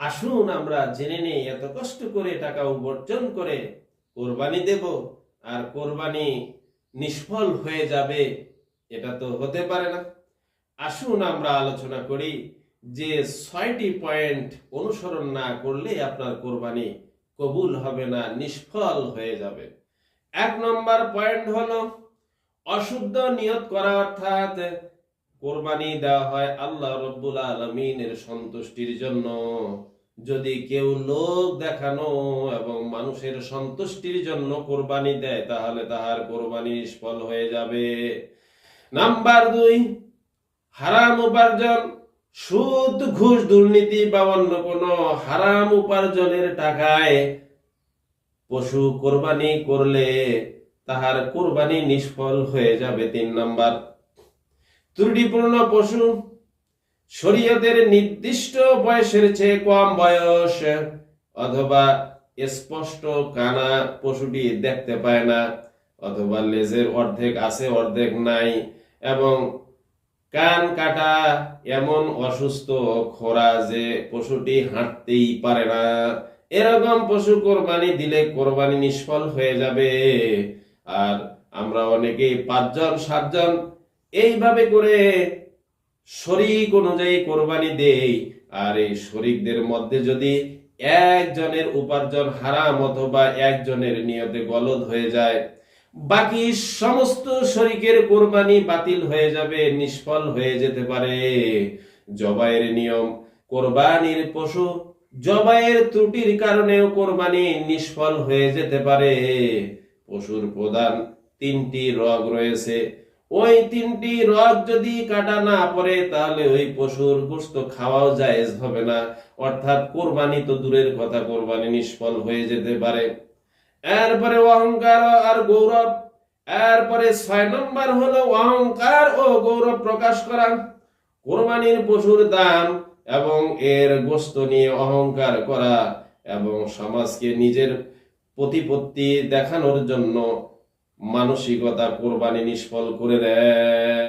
আসুন আমরা জেনে নেই, এত কষ্ট করে টাকা উপার্জন করে কোরবানি দেব আর কোরবানি নিষ্ফল হয়ে যাবে, এটা তো হতে পারে না। আসুন আমরা আলোচনা করি যে 6টি পয়েন্ট অনুসরণ না করলে আপনার কোরবানি কবুল হবে না, নিষ্ফল হয়ে যাবে। 1 নম্বর পয়েন্ট হলো অশুদ্ধ নিয়ত করা, অর্থাৎ কোরবানি দেওয়া হয় আল্লাহ রব্বুল আলামিনের সন্তুষ্টির জন্য। যদি কেউ লোক দেখানো এবং মানুষের সন্তুষ্টির জন্য কোরবানি দেয়, তাহলে তাহার কোরবানি নিষ্ফল হয়ে যাবে। নাম্বার 2, হারাম উপার্জন, সুদ, ঘুষ, দুর্নীতি বা অন্য কোনো হারাম উপার্জনের টাকায় পশু কোরবানি করলে তাহার কোরবানি নিষ্ফল হয়ে যাবে। 3 নম্বর, ত্রুটিপূর্ণ পশু, শরীয়তের নির্দিষ্ট বয়সের চেয়ে কম বয়স অথবা স্পষ্ট কানা পশুটি দেখতে পায় না, অথবা লেজের অর্ধেক আছে অর্ধেক নাই, এবং কান কাটা, এমন অসুস্থ খোরা যে পশুটি হাঁটতেই পারে না, এরকম পশু কোরবানি দিলে কোরবানি নিষ্ফল হয়ে যাবে। আর আমরা অনেকেই 5 জন 7 জন এইভাবে করে শরিক অনুযায়ী কোরবানি দেই, আর এই শরিকদের মধ্যে যদি একজনের উপার্জন হারাম অথবা একজনের নিয়তে গলদ হয়ে যায়, বাকি সমস্ত শরিকের কোরবানি বাতিল হয়ে যাবে, নিষ্ফল হয়ে যেতে পারে। জবাইয়ের নিয়ম, কোরবানির পশু জবাইয়ের ত্রুটির কারণেও কোরবানি নিষ্ফল হয়ে যেতে পারে। পশুর প্রধান 3টি রগ রয়েছে, ওই 3টি রগ যদি কাটা না পড়ে, তাহলে ওই পশুর গোশত খাওয়াও জায়েজ হবে না, অর্থাৎ কোরবানি তো দূরের কথা, কোরবানি নিষ্ফল হয়ে যেতে পারে। এরপরে অহংকার আর গৌরব। এরপরে 6 নম্বর হলো অহংকার ও গৌরব প্রকাশ করা। কোরবানির পশুর দাম এবং এর গোশত নিয়ে অহংকার করা এবং সমাজকে নিজের প্রতিপত্তি দেখানোর জন্য মানসিকতা কোরবানি নিষ্ফল করে দেয়।